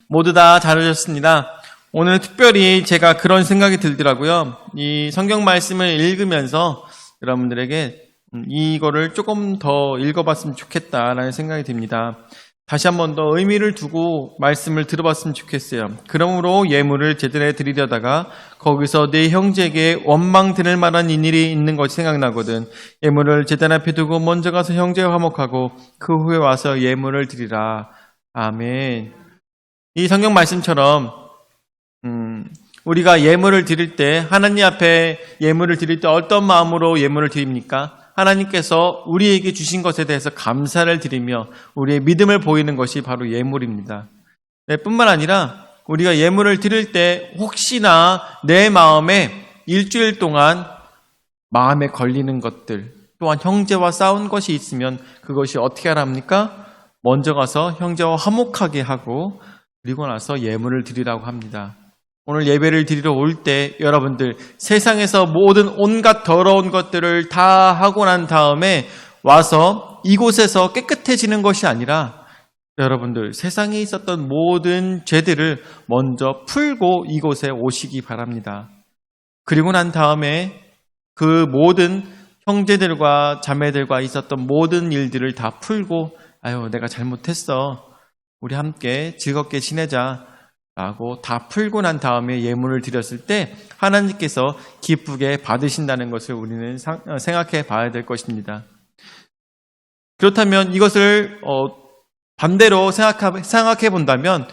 모두 다 잘하셨습니다. 오늘 특별히 제가 그런 생각이 들더라고요. 이 성경 말씀을 읽으면서 여러분들에게 이거를 조금 더 읽어봤으면 좋겠다라는 생각이 듭니다. 다시 한 번 더 의미를 두고 말씀을 들어봤으면 좋겠어요. 그러므로 예물을 제대로 드리려다가 거기서 내 형제에게 원망 들을 만한 일이 있는 것이 생각나거든. 예물을 제단 앞에 두고 먼저 가서 형제와 화목하고 그 후에 와서 예물을 드리라. 아멘. 이 성경 말씀처럼 우리가 예물을 드릴 때, 하나님 앞에 예물을 드릴 때 어떤 마음으로 예물을 드립니까? 하나님께서 우리에게 주신 것에 대해서 감사를 드리며 우리의 믿음을 보이는 것이 바로 예물입니다. 뿐만 아니라 우리가 예물을 드릴 때 혹시나 내 마음에 일주일 동안 마음에 걸리는 것들, 또한 형제와 싸운 것이 있으면 그것이 어떻게 하랍니까? 먼저 가서 형제와 화목하게 하고 그리고 나서 예물을 드리라고 합니다. 오늘 예배를 드리러 올 때 여러분들 세상에서 모든 온갖 더러운 것들을 다 하고 난 다음에 와서 이곳에서 깨끗해지는 것이 아니라 여러분들 세상에 있었던 모든 죄들을 먼저 풀고 이곳에 오시기 바랍니다. 그리고 난 다음에 그 모든 형제들과 자매들과 있었던 모든 일들을 다 풀고 아유 내가 잘못했어. 우리 함께 즐겁게 지내자. 라고 다 풀고 난 다음에 예물을 드렸을 때 하나님께서 기쁘게 받으신다는 것을 우리는 생각해 봐야 될 것입니다. 그렇다면 이것을 반대로 생각해 본다면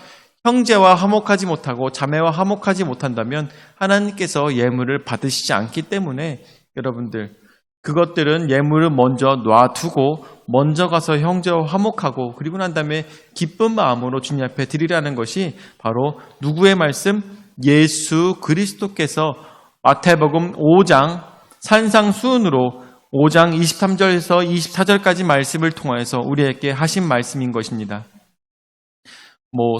형제와 화목하지 못하고 자매와 화목하지 못한다면 하나님께서 예물을 받으시지 않기 때문에 여러분들 그것들은 예물을 먼저 놔두고 먼저 가서 형제와 화목하고 그리고 난 다음에 기쁜 마음으로 주님 앞에 드리라는 것이 바로 누구의 말씀? 예수 그리스도께서 마태복음 5장 산상수훈으로 5장 23절에서 24절까지 말씀을 통해서 우리에게 하신 말씀인 것입니다.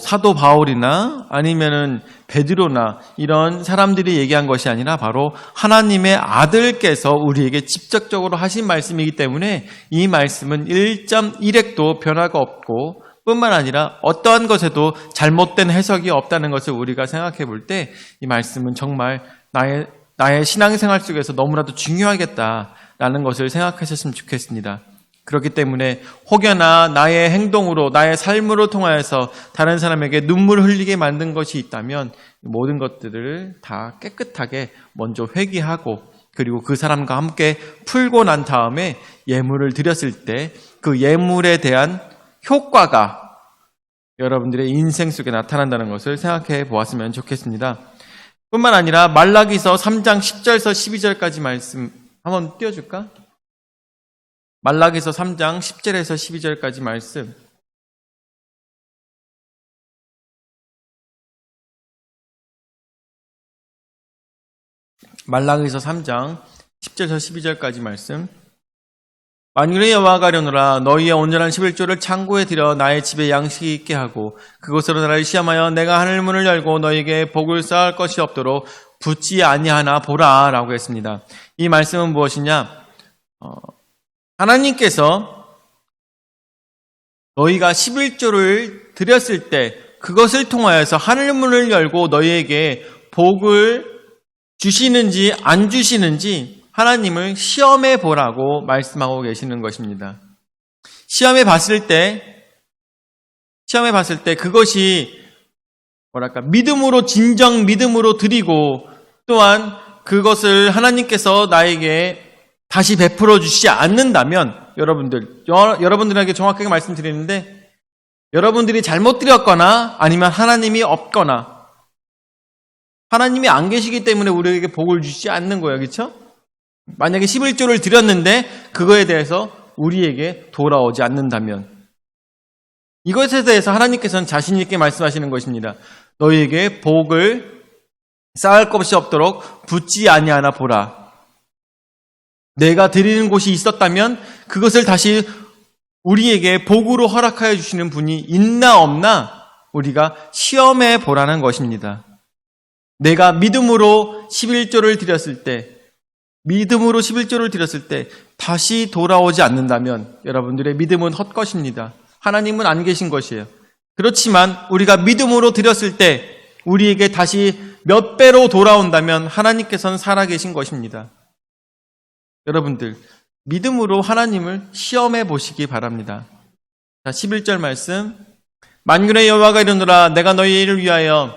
사도 바울이나 아니면은 베드로나 이런 사람들이 얘기한 것이 아니라 바로 하나님의 아들께서 우리에게 직접적으로 하신 말씀이기 때문에 이 말씀은 1.1핵도 변화가 없고 뿐만 아니라 어떠한 것에도 잘못된 해석이 없다는 것을 우리가 생각해 볼 때 이 말씀은 정말 나의 신앙생활 속에서 너무나도 중요하겠다라는 것을 생각하셨으면 좋겠습니다. 그렇기 때문에 혹여나 나의 행동으로 나의 삶으로 통하여서 다른 사람에게 눈물을 흘리게 만든 것이 있다면 모든 것들을 다 깨끗하게 먼저 회개하고 그리고 그 사람과 함께 풀고 난 다음에 예물을 드렸을 때 그 예물에 대한 효과가 여러분들의 인생 속에 나타난다는 것을 생각해 보았으면 좋겠습니다. 뿐만 아니라 말라기서 3장 10절에서 12절까지 말씀 한번 띄워줄까? 말라기서 3장 10절에서 12절까지 말씀. 말라기서 3장 10절에서 12절까지 말씀. 만군의 여호와가 가려노라 너희의 온전한 11조를 창고에 들여 나의 집에 양식이 있게 하고 그것으로 나를 시험하여 내가 하늘 문을 열고 너희에게 복을 쌓을 것이 없도록 붙지 아니하나 보라 라고 했습니다. 이 말씀은 무엇이냐? 하나님께서 너희가 11조를 드렸을 때 그것을 통하여서 하늘문을 열고 너희에게 복을 주시는지 안 주시는지 하나님을 시험해 보라고 말씀하고 계시는 것입니다. 시험해 봤을 때 그것이 믿음으로 진정 믿음으로 드리고 또한 그것을 하나님께서 나에게 다시 베풀어 주시지 않는다면 여러분들에게 정확하게 말씀드리는데 여러분들이 잘못 드렸거나 아니면 하나님이 없거나 하나님이 안 계시기 때문에 우리에게 복을 주시지 않는 거예요. 그렇죠? 만약에 11조를 드렸는데 그거에 대해서 우리에게 돌아오지 않는다면 이것에 대해서 하나님께서는 자신 있게 말씀하시는 것입니다. 너희에게 복을 쌓을 것이 없도록 붙지 아니하나 보라. 내가 드리는 곳이 있었다면 그것을 다시 우리에게 복으로 허락하여 주시는 분이 있나 없나 우리가 시험해 보라는 것입니다. 내가 믿음으로 11조를 드렸을 때 다시 돌아오지 않는다면 여러분들의 믿음은 헛것입니다. 하나님은 안 계신 것이에요. 그렇지만 우리가 믿음으로 드렸을 때 우리에게 다시 몇 배로 돌아온다면 하나님께서는 살아계신 것입니다. 여러분들, 믿음으로 하나님을 시험해 보시기 바랍니다. 자, 11절 말씀. 만군의 여호와가 이르노라 내가 너희를 위하여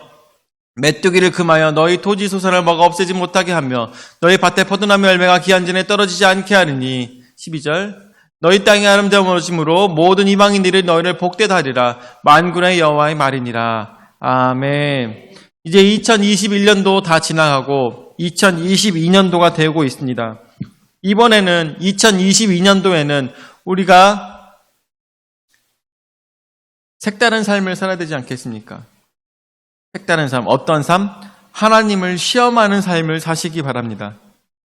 메뚜기를 금하여 너희 토지 소산을 먹어 없애지 못하게 하며 너희 밭에 포도나무 열매가 기한전에 떨어지지 않게 하리니. 12절. 너희 땅이 아름다움으로 모든 이방인들이 너희를 복되다 하리라. 만군의 여호와의 말이니라. 아멘. 이제 2021년도 다 지나가고 2022년도가 되고 있습니다. 이번에는 2022년도에는 우리가 색다른 삶을 살아야 되지 않겠습니까? 색다른 삶, 어떤 삶? 하나님을 시험하는 삶을 사시기 바랍니다.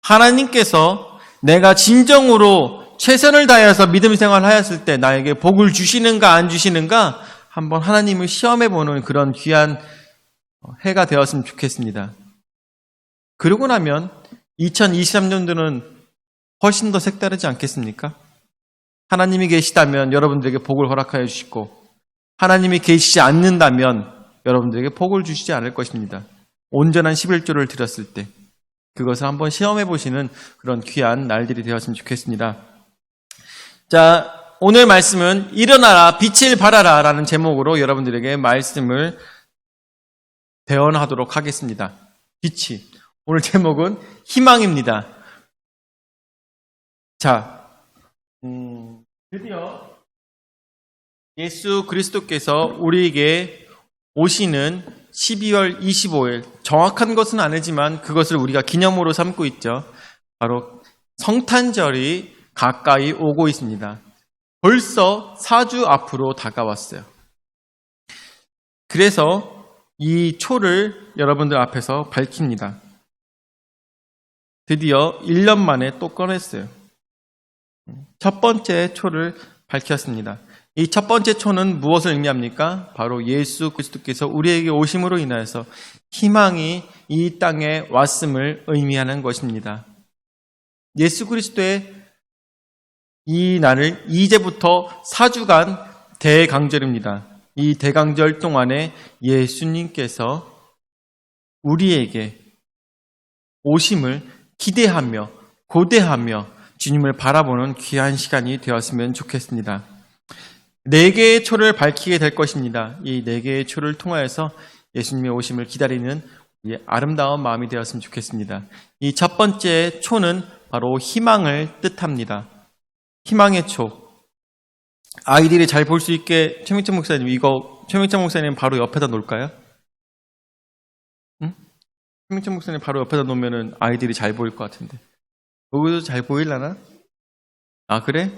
하나님께서 내가 진정으로 최선을 다해서 믿음 생활을 하였을 때 나에게 복을 주시는가 안 주시는가 한번 하나님을 시험해보는 그런 귀한 해가 되었으면 좋겠습니다. 그러고 나면 2023년도는 훨씬 더 색다르지 않겠습니까? 하나님이 계시다면 여러분들에게 복을 허락하여 주시고 하나님이 계시지 않는다면 여러분들에게 복을 주시지 않을 것입니다. 온전한 11조를 드렸을 때 그것을 한번 시험해 보시는 그런 귀한 날들이 되었으면 좋겠습니다. 자, 오늘 말씀은 일어나라 빛을 발하라 라는 제목으로 여러분들에게 말씀을 대언하도록 하겠습니다. 빛이. 오늘 제목은 희망입니다. 자, 드디어 예수 그리스도께서 우리에게 오시는 12월 25일, 정확한 것은 아니지만 그것을 우리가 기념으로 삼고 있죠. 바로 성탄절이 가까이 오고 있습니다. 벌써 4주 앞으로 다가왔어요. 그래서 이 초를 여러분들 앞에서 밝힙니다. 드디어 1년 만에 또 꺼냈어요. 첫 번째 초를 밝혔습니다. 이 첫 번째 초는 무엇을 의미합니까? 바로 예수 그리스도께서 우리에게 오심으로 인하여서 희망이 이 땅에 왔음을 의미하는 것입니다. 예수 그리스도의 이 날을 이제부터 4주간 대강절입니다. 이 대강절 동안에 예수님께서 우리에게 오심을 기대하며 고대하며 주님을 바라보는 귀한 시간이 되었으면 좋겠습니다. 4개의 초를 밝히게 될 것입니다. 이 4개의 초를 통하여서 예수님의 오심을 기다리는 아름다운 마음이 되었으면 좋겠습니다. 이 첫 번째 초는 바로 희망을 뜻합니다. 희망의 초. 아이들이 잘 볼 수 있게 최민철 목사님, 이거 최민철 목사님 바로 옆에다 놓을까요? 응? 최민철 목사님 바로 옆에다 놓으면 아이들이 잘 보일 것 같은데. 여기도 잘 보이려나? 아, 그래?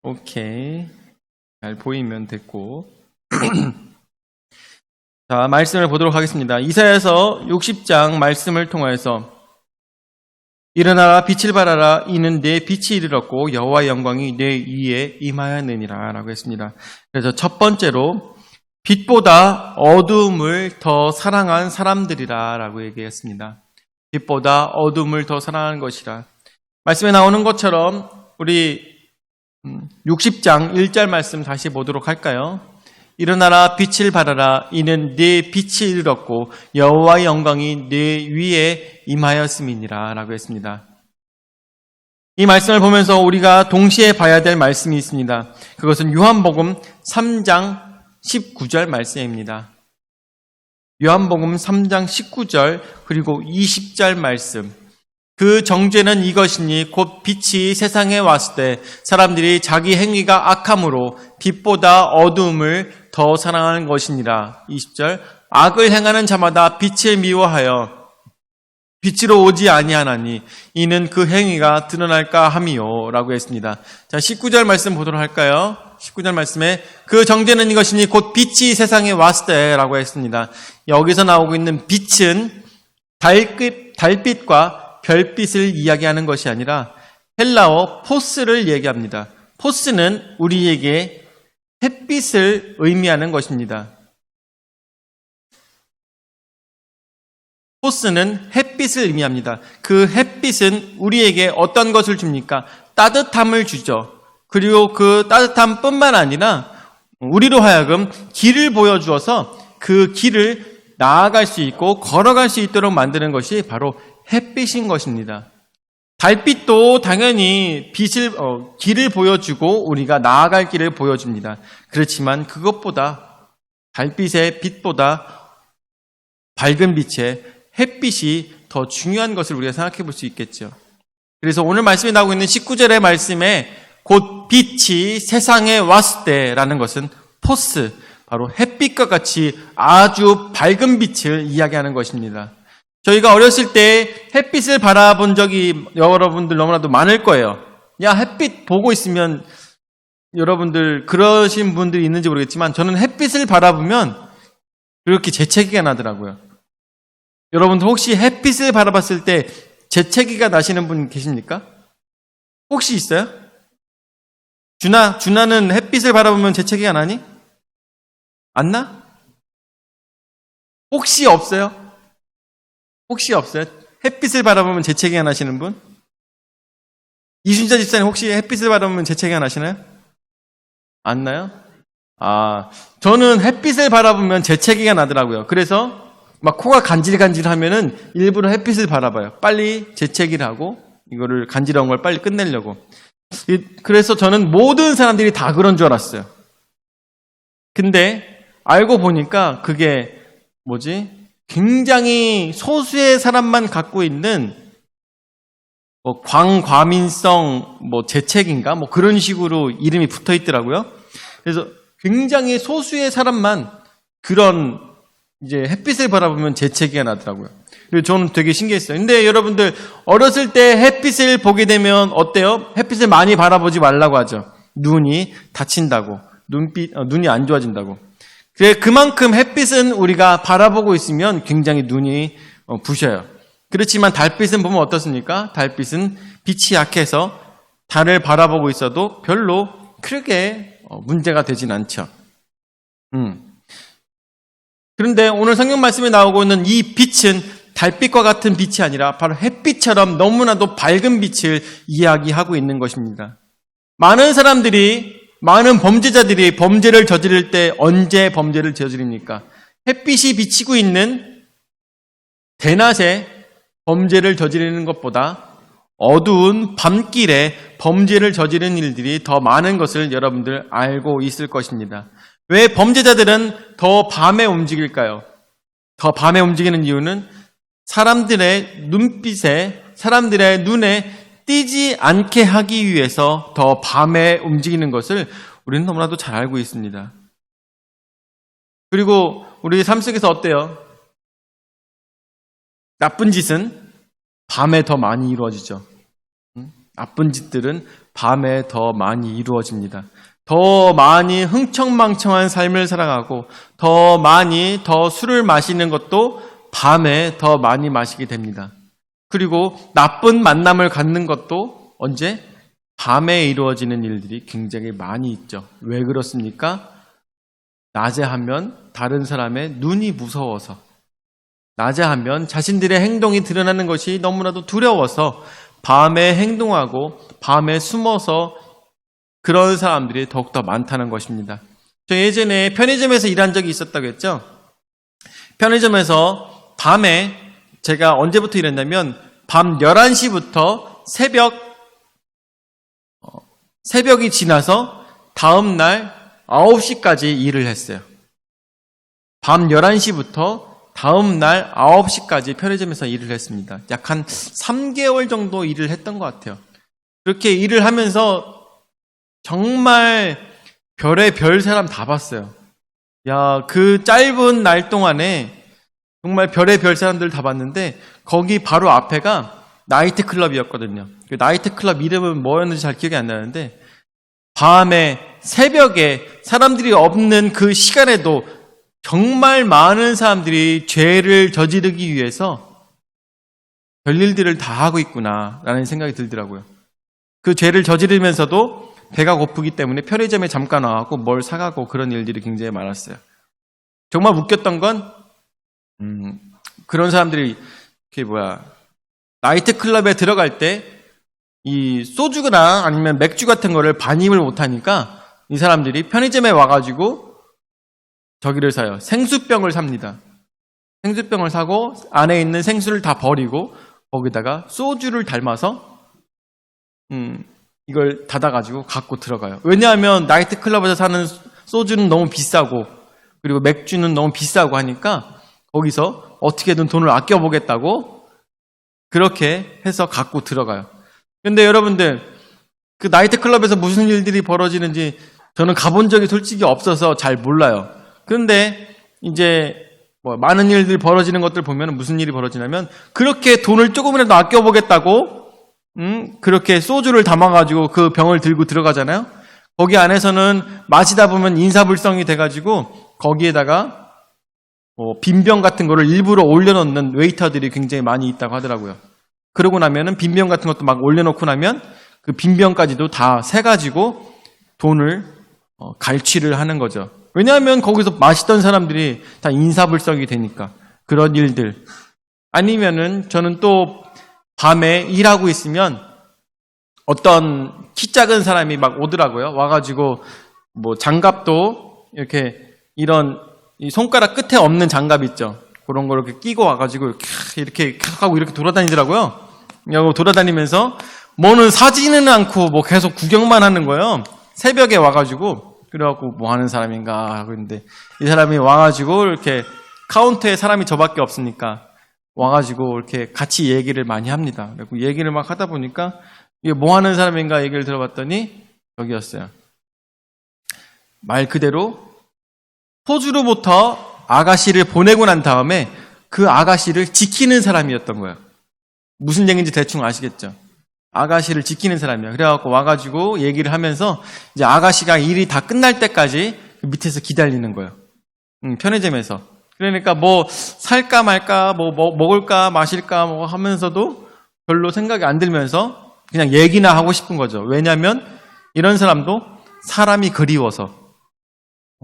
오케이. 잘 보이면 됐고. 자, 말씀을 보도록 하겠습니다. 이사야서 60장 말씀을 통하여서 일어나라 빛을 발하라 이는 내 빛이 이르렀고 여호와의 영광이 내 위에 임하였느니라 라고 했습니다. 그래서 첫 번째로 빛보다 어두움을 더 사랑한 사람들이라 라고 얘기했습니다. 빛보다 어두움을 더 사랑하는 것이라. 말씀에 나오는 것처럼 우리 60장 1절 말씀 다시 보도록 할까요? 일어나라 빛을 발하라 이는 네 빛이 이르렀고 여호와의 영광이 네 위에 임하였음이니라 라고 했습니다. 이 말씀을 보면서 우리가 동시에 봐야 될 말씀이 있습니다. 그것은 요한복음 3장 19절 말씀입니다. 요한복음 3장 19절 그리고 20절 말씀. 그 정죄는 이것이니 곧 빛이 세상에 왔을 때 사람들이 자기 행위가 악함으로 빛보다 어두움을 더 사랑하는 것이니라. 20절 악을 행하는 자마다 빛을 미워하여 빛으로 오지 아니하나니 이는 그 행위가 드러날까 함이요 라고 했습니다. 자, 19절 말씀 보도록 할까요? 19절 말씀에 그 정죄는 이것이니 곧 빛이 세상에 왔을 때 라고 했습니다. 여기서 나오고 있는 빛은 달빛과 별빛을 이야기하는 것이 아니라 헬라어 포스를 얘기합니다. 포스는 우리에게 햇빛을 의미하는 것입니다. 포스는 햇빛을 의미합니다. 그 햇빛은 우리에게 어떤 것을 줍니까? 따뜻함을 주죠. 그리고 그 따뜻함뿐만 아니라 우리로 하여금 길을 보여주어서 그 길을 나아갈 수 있고 걸어갈 수 있도록 만드는 것이 바로 햇빛인 것입니다. 달빛도 당연히 길을 보여주고 우리가 나아갈 길을 보여줍니다. 그렇지만 그것보다 달빛의 빛보다 밝은 빛의 햇빛이 더 중요한 것을 우리가 생각해 볼 수 있겠죠. 그래서 오늘 말씀에 나오고 있는 19절의 말씀에 곧 빛이 세상에 왔을 때라는 것은 포스, 바로 햇빛과 같이 아주 밝은 빛을 이야기하는 것입니다. 저희가 어렸을 때 햇빛을 바라본 적이 여러분들 너무나도 많을 거예요. 야, 햇빛 보고 있으면 여러분들 그러신 분들이 있는지 모르겠지만 저는 햇빛을 바라보면 그렇게 재채기가 나더라고요. 여러분들 혹시 햇빛을 바라봤을 때 재채기가 나시는 분 계십니까? 혹시 있어요? 준하는 햇빛을 바라보면 재채기가 나니? 안 나? 혹시 없어요? 혹시 없어요? 햇빛을 바라보면 재채기가 나시는 분? 이순자 집사님 혹시 햇빛을 바라보면 재채기가 나시나요? 안 나요? 저는 햇빛을 바라보면 재채기가 나더라고요. 그래서 막 코가 간질간질 하면은 일부러 햇빛을 바라봐요. 빨리 재채기를 하고 이거를 간지러운 걸 빨리 끝내려고. 그래서 저는 모든 사람들이 다 그런 줄 알았어요. 근데 알고 보니까 그게 굉장히 소수의 사람만 갖고 있는 광과민성 재채기인가 그런 식으로 이름이 붙어 있더라고요. 그래서 굉장히 소수의 사람만 그런 이제 햇빛을 바라보면 재채기가 나더라고요. 그래서 저는 되게 신기했어요. 근데 여러분들 어렸을 때 햇빛을 보게 되면 어때요? 햇빛을 많이 바라보지 말라고 하죠. 눈이 다친다고, 눈이 안 좋아진다고. 그만큼 햇빛은 우리가 바라보고 있으면 굉장히 눈이 부셔요. 그렇지만 달빛은 보면 어떻습니까? 달빛은 빛이 약해서 달을 바라보고 있어도 별로 크게 문제가 되진 않죠. 그런데 오늘 성경 말씀에 나오고 있는 이 빛은 달빛과 같은 빛이 아니라 바로 햇빛처럼 너무나도 밝은 빛을 이야기하고 있는 것입니다. 많은 범죄자들이 범죄를 저지를 때 언제 범죄를 저지릅니까? 햇빛이 비치고 있는 대낮에 범죄를 저지르는 것보다 어두운 밤길에 범죄를 저지르는 일들이 더 많은 것을 여러분들 알고 있을 것입니다. 왜 범죄자들은 더 밤에 움직일까요? 더 밤에 움직이는 이유는 사람들의 눈에 띄지 않게 하기 위해서 더 밤에 움직이는 것을 우리는 너무나도 잘 알고 있습니다. 그리고 우리 삶 속에서 어때요? 나쁜 짓은 밤에 더 많이 이루어지죠. 나쁜 짓들은 밤에 더 많이 이루어집니다. 더 많이 흥청망청한 삶을 살아가고 더 술을 마시는 것도 밤에 더 많이 마시게 됩니다. 그리고 나쁜 만남을 갖는 것도 언제? 밤에 이루어지는 일들이 굉장히 많이 있죠. 왜 그렇습니까? 낮에 하면 다른 사람의 눈이 무서워서, 낮에 하면 자신들의 행동이 드러나는 것이 너무나도 두려워서 밤에 행동하고 밤에 숨어서 그런 사람들이 더욱더 많다는 것입니다. 저 예전에 편의점에서 일한 적이 있었다고 했죠. 편의점에서 밤에 제가 언제부터 일했냐면 밤 11시부터 새벽이 지나서 다음날 9시까지 일을 했어요. 밤 11시부터 다음날 9시까지 편의점에서 일을 했습니다. 약 한 3개월 정도 일을 했던 것 같아요. 그렇게 일을 하면서 정말 별의별 사람 다 봤어요. 그 짧은 날 동안에 정말 별의별 사람들 다 봤는데 거기 바로 앞에가 나이트 클럽이었거든요. 그 나이트 클럽 이름은 뭐였는지 잘 기억이 안 나는데 밤에 새벽에 사람들이 없는 그 시간에도 정말 많은 사람들이 죄를 저지르기 위해서 별일들을 다 하고 있구나라는 생각이 들더라고요. 그 죄를 저지르면서도 배가 고프기 때문에 편의점에 잠깐 와갖고 뭘 사가고 그런 일들이 굉장히 많았어요. 정말 웃겼던 건 그런 사람들이 나이트 클럽에 들어갈 때 이 소주나 아니면 맥주 같은 거를 반입을 못하니까 이 사람들이 편의점에 와가지고 저기를 사요. 생수병을 삽니다. 생수병을 사고 안에 있는 생수를 다 버리고 거기다가 소주를 담아서 이걸 닫아가지고 갖고 들어가요. 왜냐하면 나이트클럽에서 사는 소주는 너무 비싸고 그리고 맥주는 너무 비싸고 하니까 거기서 어떻게든 돈을 아껴보겠다고 그렇게 해서 갖고 들어가요. 근데 여러분들 그 나이트클럽에서 무슨 일들이 벌어지는지 저는 가본 적이 솔직히 없어서 잘 몰라요. 그런데 이제 뭐 많은 일들이 벌어지는 것들 보면 무슨 일이 벌어지냐면 그렇게 돈을 조금이라도 아껴보겠다고 그렇게 소주를 담아가지고 그 병을 들고 들어가잖아요. 거기 안에서는 마시다 보면 인사불성이 돼가지고 거기에다가 빈병 같은 거를 일부러 올려놓는 웨이터들이 굉장히 많이 있다고 하더라고요. 그러고 나면은 빈병 같은 것도 막 올려놓고 나면 그 빈병까지도 다 세가지고 돈을 갈취를 하는 거죠. 왜냐하면 거기서 마시던 사람들이 다 인사불성이 되니까 그런 일들. 아니면은 저는 또 밤에 일하고 있으면 어떤 키 작은 사람이 막 오더라고요. 와가지고 뭐 장갑도 이렇게 이런 이 손가락 끝에 없는 장갑 있죠. 그런 거 이렇게 끼고 와가지고 이렇게 하고 이렇게 돌아다니더라고요. 돌아다니면서 뭐는 사지는 않고 뭐 계속 구경만 하는 거예요. 새벽에 와가지고 그래갖고 뭐 하는 사람인가 하고 있는데 이 사람이 와가지고 이렇게 카운터에 사람이 저밖에 없으니까 와가지고 이렇게 같이 얘기를 많이 합니다. 그리고 얘기를 막 하다 보니까 이게 뭐 하는 사람인가 얘기를 들어봤더니 여기였어요. 말 그대로 호주로부터 아가씨를 보내고 난 다음에 그 아가씨를 지키는 사람이었던 거예요. 무슨 얘기인지 대충 아시겠죠? 아가씨를 지키는 사람이야. 그래갖고 와가지고 얘기를 하면서 이제 아가씨가 일이 다 끝날 때까지 밑에서 기다리는 거예요. 편의점에서. 그러니까 뭐 살까 말까, 뭐 먹을까 마실까 뭐 하면서도 별로 생각이 안 들면서 그냥 얘기나 하고 싶은 거죠. 왜냐하면 이런 사람도 사람이 그리워서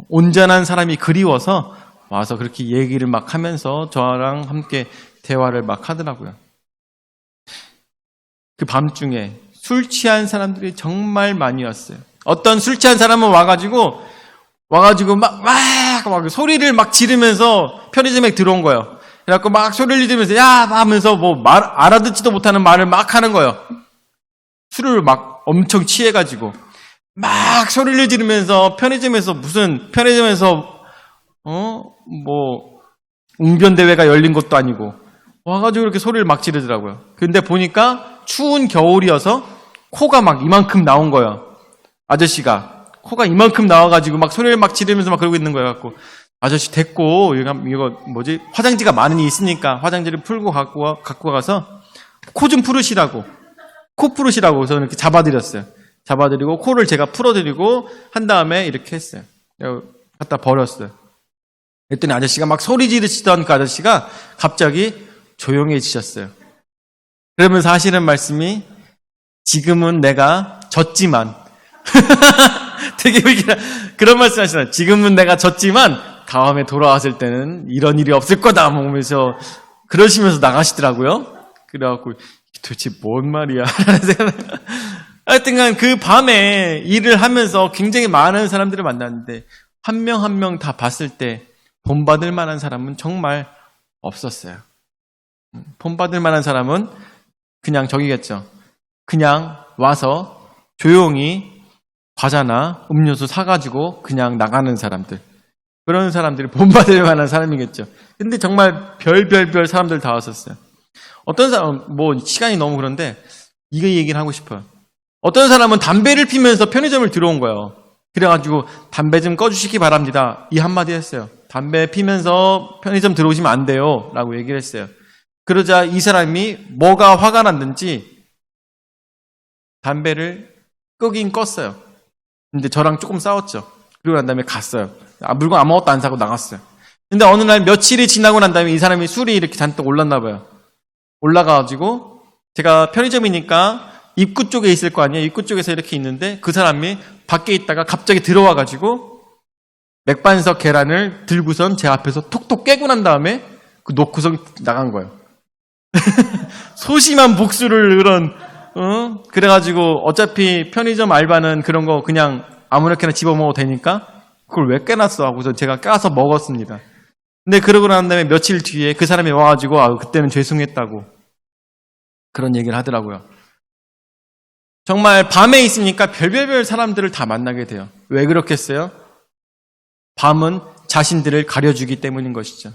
온전한 사람이 그리워서 와서 그렇게 얘기를 막 하면서 저랑 함께 대화를 막 하더라고요. 그 밤중에 술 취한 사람들이 정말 많이 왔어요. 어떤 술 취한 사람은 와가지고 막 소리를 막 지르면서 편의점에 들어온 거예요. 그래갖고 막 소리를 지르면서 야 하면서 뭐 알아듣지도 못하는 말을 막 하는 거예요. 술을 막 엄청 취해가지고 막 소리를 지르면서 편의점에서 뭐 웅변대회가 열린 것도 아니고 와가지고 이렇게 소리를 막 지르더라고요. 근데 보니까 추운 겨울이어서 코가 막 이만큼 나온 거예요. 아저씨가 코가 이만큼 나와가지고 막 소리를 막 지르면서 막 그러고 있는 거예요. 갖고 아저씨 됐고 이거 뭐지 화장지가 많이 있으니까 화장지를 풀고 갖고 가서 코 좀 풀으시라고 코 풀으시라고 저는 이렇게 잡아드렸어요. 잡아드리고 코를 제가 풀어드리고 한 다음에 이렇게 했어요. 갖다 버렸어요. 그랬더니 아저씨가 막 소리 지르시던 그 아저씨가 갑자기 조용해지셨어요. 그러면서 하시는 말씀이 지금은 내가 졌지만 되게 그런 말씀 하시나요? 지금은 내가 졌지만 다음에 돌아왔을 때는 이런 일이 없을 거다 하면서 그러시면서 나가시더라고요. 그래갖고 도대체 뭔 말이야 라는 생각. 하여튼간 그 밤에 일을 하면서 굉장히 많은 사람들을 만났는데 한 명 한 명 다 봤을 때 본받을 만한 사람은 정말 없었어요. 본받을 만한 사람은 그냥 저기겠죠. 그냥 와서 조용히 과자나 음료수 사가지고 그냥 나가는 사람들. 그런 사람들이 본받을 만한 사람이겠죠. 근데 정말 별별 사람들 다 왔었어요. 어떤 사람, 뭐 시간이 너무 그런데 이거 얘기를 하고 싶어요. 어떤 사람은 담배를 피면서 편의점을 들어온 거예요. 그래가지고 담배 좀 꺼주시기 바랍니다. 이 한마디 했어요. 담배 피면서 편의점 들어오시면 안 돼요. 라고 얘기를 했어요. 그러자 이 사람이 뭐가 화가 났는지 담배를 끄긴 껐어요. 근데 저랑 조금 싸웠죠. 그리고 난 다음에 갔어요. 물건 아무것도 안 사고 나갔어요. 근데 어느 날 며칠이 지나고 난 다음에 이 사람이 술이 이렇게 잔뜩 올랐나 봐요. 올라가가지고 제가 편의점이니까 입구 쪽에 있을 거 아니에요. 입구 쪽에서 이렇게 있는데 그 사람이 밖에 있다가 갑자기 들어와가지고 맥반석 계란을 들고선 제 앞에서 톡톡 깨고 난 다음에 그 놓고선 나간 거예요. 소심한 복수를 그래가지고 어차피 편의점 알바는 그런 거 그냥 아무렇게나 집어먹어도 되니까 그걸 왜 깨놨어 하고서 제가 까서 먹었습니다. 근데 그러고 난 다음에 며칠 뒤에 그 사람이 와가지고 그때는 죄송했다고 그런 얘기를 하더라고요. 정말 밤에 있으니까 별별별 사람들을 다 만나게 돼요. 왜 그렇겠어요? 밤은 자신들을 가려주기 때문인 것이죠.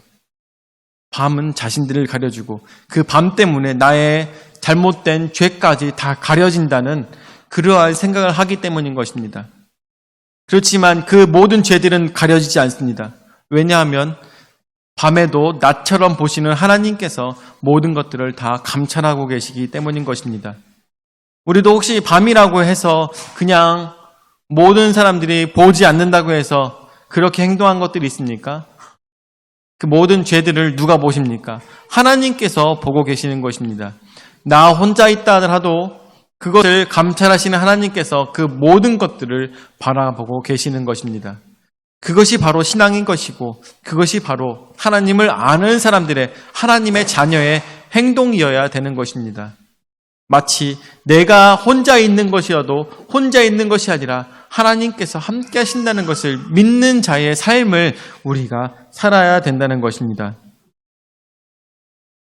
밤은 자신들을 가려주고 그 밤 때문에 나의 잘못된 죄까지 다 가려진다는 그러한 생각을 하기 때문인 것입니다. 그렇지만 그 모든 죄들은 가려지지 않습니다. 왜냐하면 밤에도 나처럼 보시는 하나님께서 모든 것들을 다 감찰하고 계시기 때문인 것입니다. 우리도 혹시 밤이라고 해서 그냥 모든 사람들이 보지 않는다고 해서 그렇게 행동한 것들이 있습니까? 그 모든 죄들을 누가 보십니까? 하나님께서 보고 계시는 것입니다. 나 혼자 있다 하더라도 그것을 감찰하시는 하나님께서 그 모든 것들을 바라보고 계시는 것입니다. 그것이 바로 신앙인 것이고 그것이 바로 하나님을 아는 사람들의 하나님의 자녀의 행동이어야 되는 것입니다. 마치 내가 혼자 있는 것이어도 혼자 있는 것이 아니라 하나님께서 함께 하신다는 것을 믿는 자의 삶을 우리가 살아야 된다는 것입니다.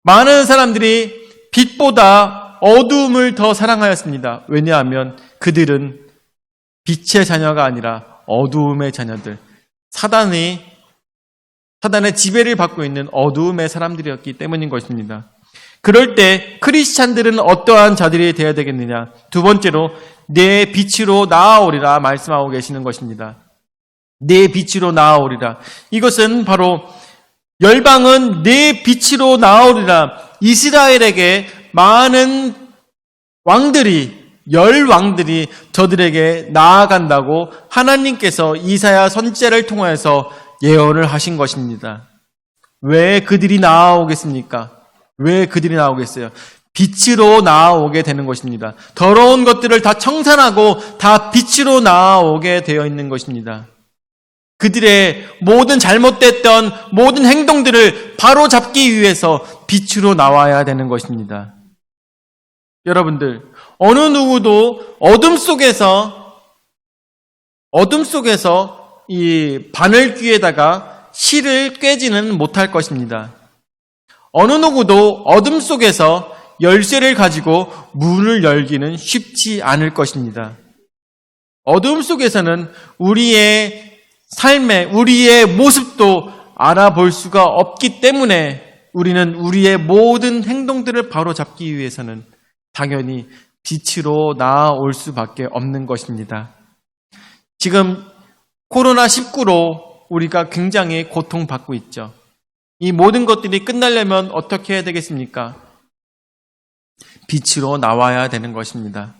많은 사람들이 빛보다 어두움을 더 사랑하였습니다. 왜냐하면 그들은 빛의 자녀가 아니라 어두움의 자녀들, 사단의 지배를 받고 있는 어두움의 사람들이었기 때문인 것입니다. 그럴 때 크리스찬들은 어떠한 자들이 되어야 되겠느냐? 두 번째로 내 빛으로 나아오리라 말씀하고 계시는 것입니다. 내 빛으로 나아오리라. 이것은 바로 열방은 내 빛으로 나아오리라. 이스라엘에게 많은 왕들이 열 왕들이 저들에게 나아간다고 하나님께서 이사야 선지자를 통해서 예언을 하신 것입니다. 왜 그들이 나아오겠습니까? 왜 그들이 나오겠어요? 빛으로 나아오게 되는 것입니다. 더러운 것들을 다 청산하고 다 빛으로 나아오게 되어 있는 것입니다. 그들의 모든 잘못됐던 모든 행동들을 바로 잡기 위해서 빛으로 나와야 되는 것입니다. 여러분들, 어느 누구도 어둠 속에서 이 바늘 귀에다가 실을 꿰지는 못할 것입니다. 어느 누구도 어둠 속에서 열쇠를 가지고 문을 열기는 쉽지 않을 것입니다. 어둠 속에서는 우리의 삶의, 우리의 모습도 알아볼 수가 없기 때문에 우리는 우리의 모든 행동들을 바로 잡기 위해서는 당연히 빛으로 나아올 수밖에 없는 것입니다. 지금 코로나19로 우리가 굉장히 고통받고 있죠. 이 모든 것들이 끝나려면 어떻게 해야 되겠습니까? 빛으로 나와야 되는 것입니다.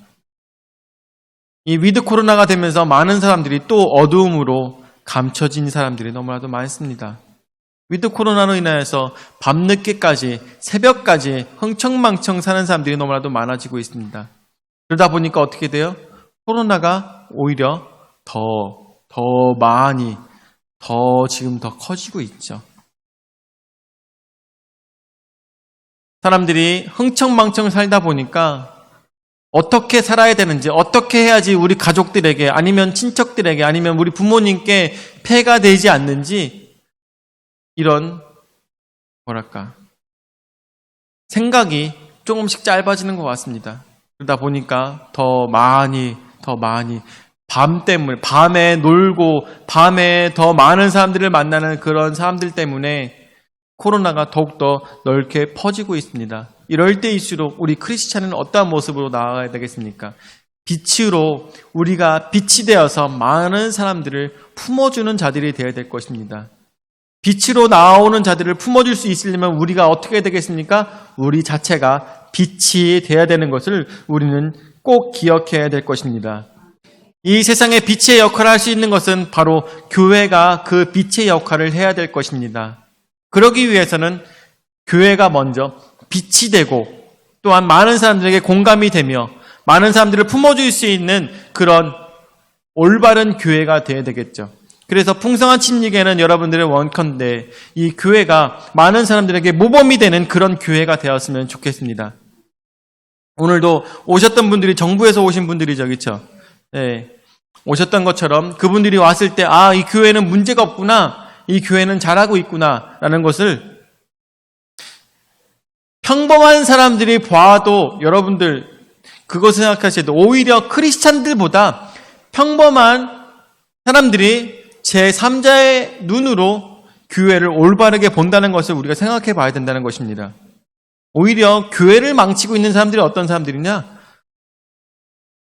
이 위드 코로나가 되면서 많은 사람들이 또 어두움으로 감춰진 사람들이 너무나도 많습니다. 위드 코로나로 인하여서 밤늦게까지 새벽까지 흥청망청 사는 사람들이 너무나도 많아지고 있습니다. 그러다 보니까 어떻게 돼요? 코로나가 오히려 지금 더 커지고 있죠. 사람들이 흥청망청 살다 보니까 어떻게 살아야 되는지, 어떻게 해야지 우리 가족들에게, 아니면 친척들에게, 아니면 우리 부모님께 폐가 되지 않는지 이런 생각이 조금씩 짧아지는 것 같습니다. 그러다 보니까 더 많이 밤에 놀고 밤에 더 많은 사람들을 만나는 그런 사람들 때문에 코로나가 더욱더 넓게 퍼지고 있습니다. 이럴 때일수록 우리 크리스찬은 어떠한 모습으로 나아가야 되겠습니까? 빛으로 우리가 빛이 되어서 많은 사람들을 품어주는 자들이 되어야 될 것입니다. 빛으로 나오는 자들을 품어줄 수 있으려면 우리가 어떻게 해야 되겠습니까? 우리 자체가 빛이 되어야 되는 것을 우리는 꼭 기억해야 될 것입니다. 이 세상에 빛의 역할을 할 수 있는 것은 바로 교회가 그 빛의 역할을 해야 될 것입니다. 그러기 위해서는 교회가 먼저 빛이 되고 또한 많은 사람들에게 공감이 되며 많은 사람들을 품어줄 수 있는 그런 올바른 교회가 되어야 되겠죠. 그래서 풍성한 침례교회는 여러분들의 원컨대 이 교회가 많은 사람들에게 모범이 되는 그런 교회가 되었으면 좋겠습니다. 오늘도 오셨던 분들이 정부에서 오신 분들이죠, 그렇죠? 네. 오셨던 것처럼 그분들이 왔을 때 이 교회는 문제가 없구나, 이 교회는 잘하고 있구나 라는 것을 평범한 사람들이 봐도 여러분들 그것을 생각하셔도 오히려 크리스찬들보다 평범한 사람들이 제3자의 눈으로 교회를 올바르게 본다는 것을 우리가 생각해 봐야 된다는 것입니다. 오히려 교회를 망치고 있는 사람들이 어떤 사람들이냐?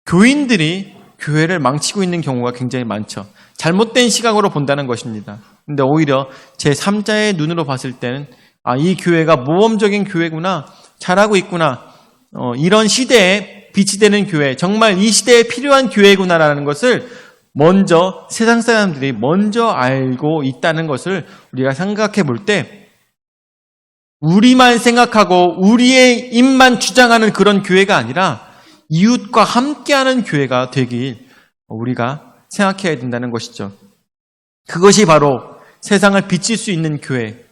교인들이 교회를 망치고 있는 경우가 굉장히 많죠. 잘못된 시각으로 본다는 것입니다. 근데 오히려 제3자의 눈으로 봤을 때는 이 교회가 모범적인 교회구나, 잘하고 있구나, 이런 시대에 빛이 되는 교회, 정말 이 시대에 필요한 교회구나라는 것을 먼저 세상 사람들이 먼저 알고 있다는 것을 우리가 생각해 볼 때 우리만 생각하고 우리의 입만 주장하는 그런 교회가 아니라 이웃과 함께하는 교회가 되길 우리가 생각해야 된다는 것이죠. 그것이 바로 세상을 비칠 수 있는 교회,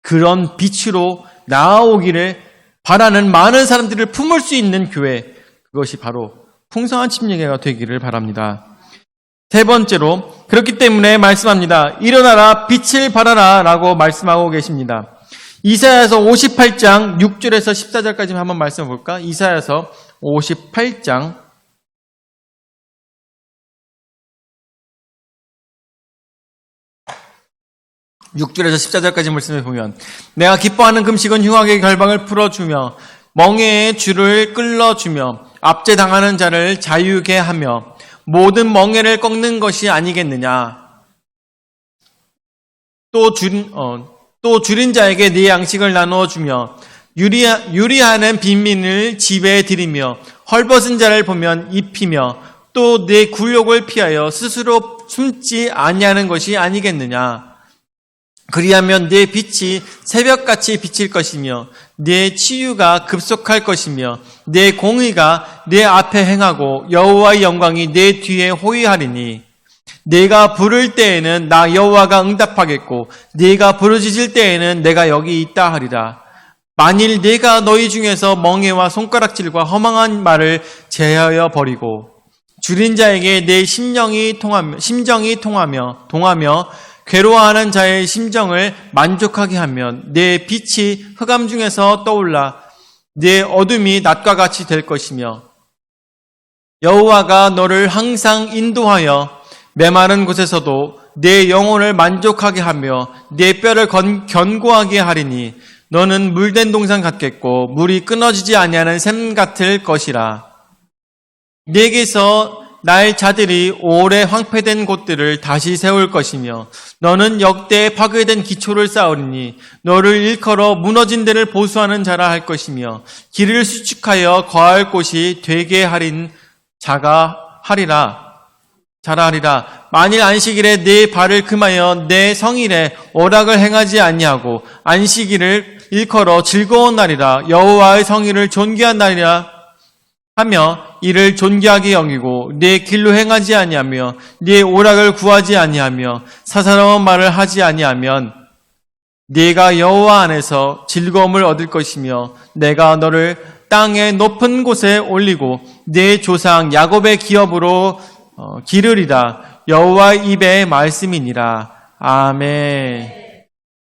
그런 빛으로 나아오기를 바라는 많은 사람들을 품을 수 있는 교회, 그것이 바로 풍성한 침례교회가 되기를 바랍니다. 세 번째로, 그렇기 때문에 말씀합니다. 일어나라, 빛을 발하라 라고 말씀하고 계십니다. 이사야서 58장 6절에서 14절까지 한번 말씀해 볼까? 이사야서 58장 6절에서 14절까지 말씀해 보면, 내가 기뻐하는 금식은 흉악의 결박을 풀어주며 멍에의 줄을 끌어주며 압제당하는 자를 자유케 하며 모든 멍에를 꺾는 것이 아니겠느냐. 또 줄인 자에게 네 양식을 나누어 주며 유리하는 빈민을 집에 들이며 헐벗은 자를 보면 입히며 또 내 굴욕을 피하여 스스로 숨지 아니하는 것이 아니겠느냐. 그리하면 내 빛이 새벽같이 비칠 것이며 내 치유가 급속할 것이며 내 공의가 내 앞에 행하고 여호와의 영광이 내 뒤에 호위하리니 내가 부를 때에는 나 여호와가 응답하겠고 네가 부르짖을 때에는 내가 여기 있다 하리라. 만일 내가 너희 중에서 멍에와 손가락질과 허망한 말을 제하여 버리고 줄인 자에게 내 심정이 통하며 괴로워하는 자의 심정을 만족하게 하면 내 빛이 흑암 중에서 떠올라 내 어둠이 낮과 같이 될 것이며 여호와가 너를 항상 인도하여 메마른 곳에서도 내 영혼을 만족하게 하며 내 뼈를 견고하게 하리니 너는 물된 동산 같겠고 물이 끊어지지 아니하는 샘 같을 것이라. 네게서 나의 자들이 오래 황폐된 곳들을 다시 세울 것이며 너는 역대 파괴된 기초를 쌓으리니 너를 일컬어 무너진 데를 보수하는 자라 할 것이며 길을 수축하여 거할 곳이 되게 하린 자라 하리라. 만일 안식일에 내 발을 금하여 내 성일에 오락을 행하지 아니하고 안식일을 일컬어 즐거운 날이라 여호와의 성일을 존귀한 날이라 하며 이를 존귀하게 여기고 내 길로 행하지 아니하며 네 오락을 구하지 아니하며 사사로운 말을 하지 아니하면 네가 여호와 안에서 즐거움을 얻을 것이며 내가 너를 땅의 높은 곳에 올리고 내 조상 야곱의 기업으로 기르리라. 여호와의 입의 말씀이니라. 아멘.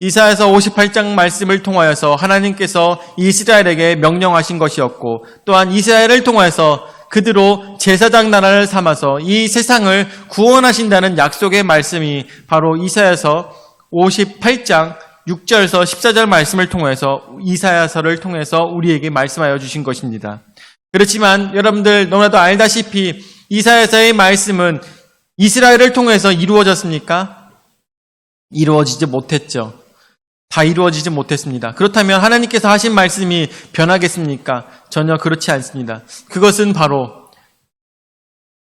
이사야서 58장 말씀을 통하여서 하나님께서 이스라엘에게 명령하신 것이었고 또한 이스라엘을 통하여서 그대로 제사장 나라를 삼아서 이 세상을 구원하신다는 약속의 말씀이 바로 이사야서 58장 6절에서 14절 말씀을 통해서 이사야서를 통해서 우리에게 말씀하여 주신 것입니다. 그렇지만 여러분들 너무나도 알다시피 이사야서의 말씀은 이스라엘을 통해서 이루어졌습니까? 이루어지지 못했죠. 다 이루어지지 못했습니다. 그렇다면 하나님께서 하신 말씀이 변하겠습니까? 전혀 그렇지 않습니다. 그것은 바로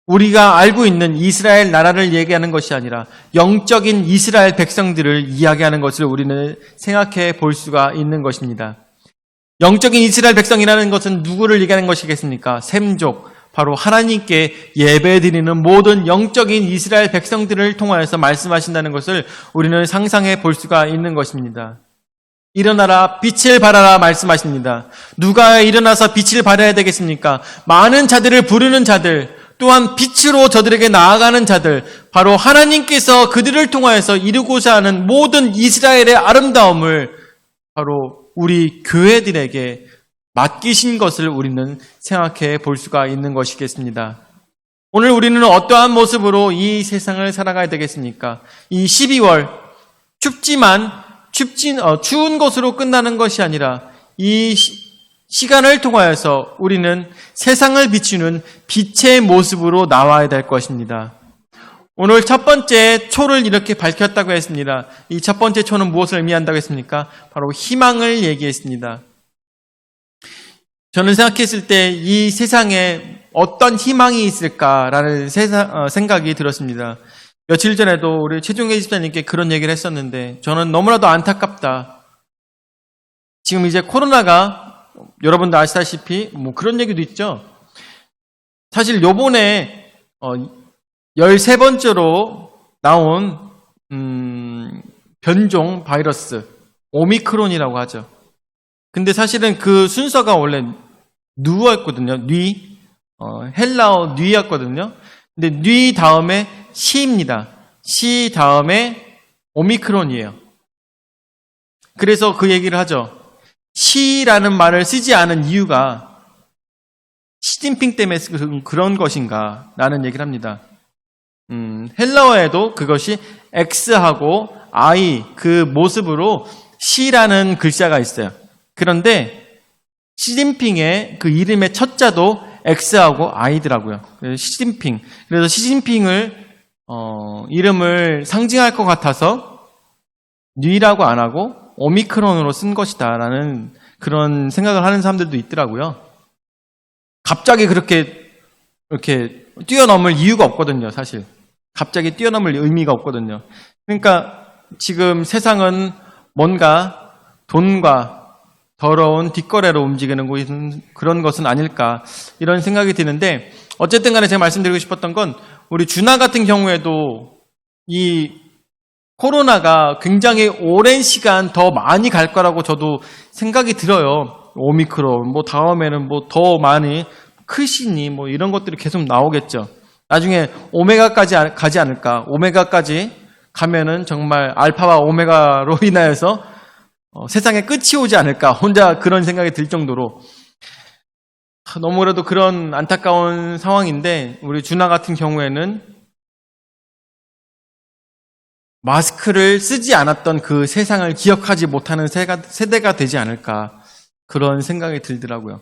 우리가 알고 있는 이스라엘 나라를 얘기하는 것이 아니라 영적인 이스라엘 백성들을 이야기하는 것을 우리는 생각해 볼 수가 있는 것입니다. 영적인 이스라엘 백성이라는 것은 누구를 얘기하는 것이겠습니까? 셈족, 바로 하나님께 예배드리는 모든 영적인 이스라엘 백성들을 통하여서 말씀하신다는 것을 우리는 상상해 볼 수가 있는 것입니다. 일어나라, 빛을 발하라 말씀하십니다. 누가 일어나서 빛을 발해야 되겠습니까? 많은 자들을 부르는 자들, 또한 빛으로 저들에게 나아가는 자들, 바로 하나님께서 그들을 통하여서 이루고자 하는 모든 이스라엘의 아름다움을 바로 우리 교회들에게 맡기신 것을 우리는 생각해 볼 수가 있는 것이겠습니다. 오늘 우리는 어떠한 모습으로 이 세상을 살아가야 되겠습니까? 이 12월 추운 것으로 끝나는 것이 아니라 이 시간을 통하여서 우리는 세상을 비추는 빛의 모습으로 나와야 될 것입니다. 오늘 첫 번째 초를 이렇게 밝혔다고 했습니다. 이 첫 번째 초는 무엇을 의미한다고 했습니까? 바로 희망을 얘기했습니다. 저는 생각했을 때 이 세상에 어떤 희망이 있을까라는 생각이 들었습니다. 며칠 전에도 우리 최종계 집사님께 그런 얘기를 했었는데 저는 너무나도 안타깝다. 지금 이제 코로나가 여러분도 아시다시피 뭐 그런 얘기도 있죠. 사실 요번에 13번째로 나온 변종 바이러스 오미크론이라고 하죠. 근데 사실은 그 순서가 원래 누였거든요. 헬라어 뉘였거든요. 근데 뉘 다음에 시입니다. 시 다음에 오미크론이에요. 그래서 그 얘기를 하죠. 시라는 말을 쓰지 않은 이유가 시진핑 때문에 그런 것인가 라는 얘기를 합니다. 헬라어에도 그것이 X하고 I 그 모습으로 시라는 글자가 있어요. 그런데 시진핑의 그 이름의 첫 자도 X하고 I더라고요. 시진핑. 그래서 시진핑을 이름을 상징할 것 같아서 뉘라고 안 하고 오미크론으로 쓴 것이다라는 그런 생각을 하는 사람들도 있더라고요. 갑자기 그렇게 이렇게 뛰어넘을 이유가 없거든요, 사실. 갑자기 뛰어넘을 의미가 없거든요. 그러니까 지금 세상은 뭔가 돈과 더러운 뒷거래로 움직이는 그런 것은 아닐까 이런 생각이 드는데 어쨌든 간에 제가 말씀드리고 싶었던 건 우리 준하 같은 경우에도 이 코로나가 굉장히 오랜 시간 더 많이 갈 거라고 저도 생각이 들어요. 오미크론, 뭐 다음에는 뭐 더 많이 크시니 뭐 이런 것들이 계속 나오겠죠. 나중에 오메가까지 가지 않을까. 오메가까지 가면은 정말 알파와 오메가로 인하여서 세상에 끝이 오지 않을까. 혼자 그런 생각이 들 정도로 너무나도 그런 안타까운 상황인데 우리 준하 같은 경우에는 마스크를 쓰지 않았던 그 세상을 기억하지 못하는 세대가 되지 않을까 그런 생각이 들더라고요.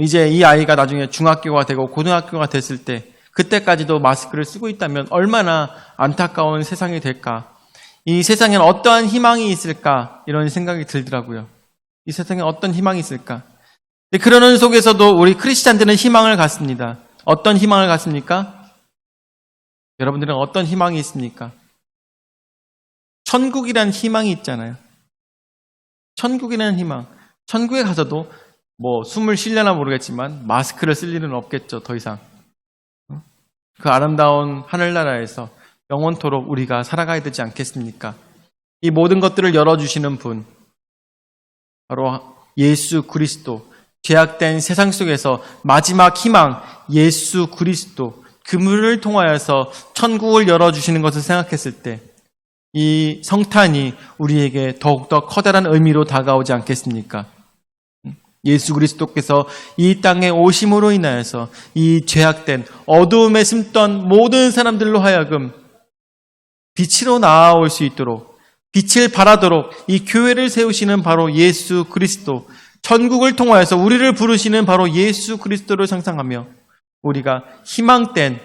이제 이 아이가 나중에 중학교가 되고 고등학교가 됐을 때 그때까지도 마스크를 쓰고 있다면 얼마나 안타까운 세상이 될까. 이 세상엔 어떠한 희망이 있을까 이런 생각이 들더라고요. 이 세상에 어떤 희망이 있을까. 그러는 속에서도 우리 크리스찬들은 희망을 갖습니다. 어떤 희망을 갖습니까? 여러분들은 어떤 희망이 있습니까? 천국이라는 희망이 있잖아요. 천국이라는 희망. 천국에 가서도 뭐 숨을 쉬려나 모르겠지만 마스크를 쓸 일은 없겠죠. 더 이상. 그 아름다운 하늘나라에서 영원토록 우리가 살아가야 되지 않겠습니까? 이 모든 것들을 열어주시는 분 바로 예수 그리스도, 죄악된 세상 속에서 마지막 희망 예수 그리스도, 그분을 통하여서 천국을 열어주시는 것을 생각했을 때 이 성탄이 우리에게 더욱더 커다란 의미로 다가오지 않겠습니까? 예수 그리스도께서 이 땅에 오심으로 인하여서 이 죄악된 어두움에 숨던 모든 사람들로 하여금 빛으로 나아올 수 있도록 빛을 발하도록 이 교회를 세우시는 바로 예수 그리스도, 천국을 통하여서 우리를 부르시는 바로 예수 그리스도를 상상하며 우리가 희망된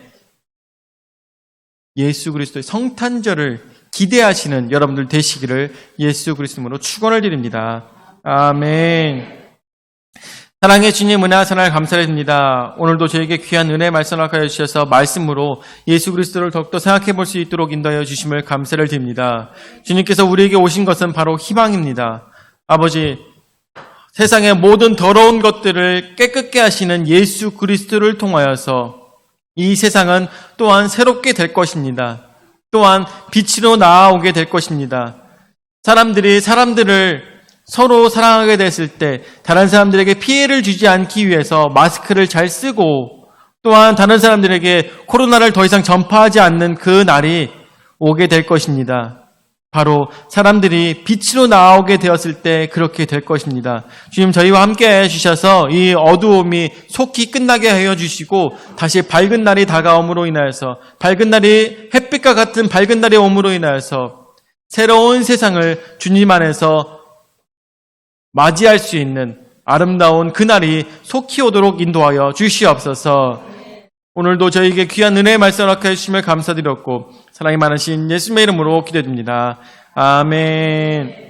예수 그리스도의 성탄절을 기대하시는 여러분들 되시기를 예수 그리스도로 축원을 드립니다. 아멘. 사랑의 주님 은혜와 사랑을 감사드립니다. 오늘도 저에게 귀한 은혜의 말씀을 허락하여 주셔서 말씀으로 예수 그리스도를 더욱더 생각해 볼 수 있도록 인도하여 주심을 감사를 드립니다. 주님께서 우리에게 오신 것은 바로 희망입니다. 아버지, 세상의 모든 더러운 것들을 깨끗게 하시는 예수 그리스도를 통하여서 이 세상은 또한 새롭게 될 것입니다. 또한 빛으로 나아오게 될 것입니다. 사람들이 사람들을 서로 사랑하게 됐을 때 다른 사람들에게 피해를 주지 않기 위해서 마스크를 잘 쓰고 또한 다른 사람들에게 코로나를 더 이상 전파하지 않는 그 날이 오게 될 것입니다. 바로 사람들이 빛으로 나오게 되었을 때 그렇게 될 것입니다. 주님 저희와 함께 해주셔서 이 어두움이 속히 끝나게 하여 주시고 다시 밝은 날이 다가옴으로 인하여서 밝은 날이 햇빛과 같은 밝은 날이 옴으로 인하여서 새로운 세상을 주님 안에서 맞이할 수 있는 아름다운 그날이 속히 오도록 인도하여 주시옵소서. 오늘도 저희에게 귀한 은혜의 말씀을 허락해 주심을 감사드렸고 사랑이 많으신 예수님의 이름으로 기도드립니다. 아멘.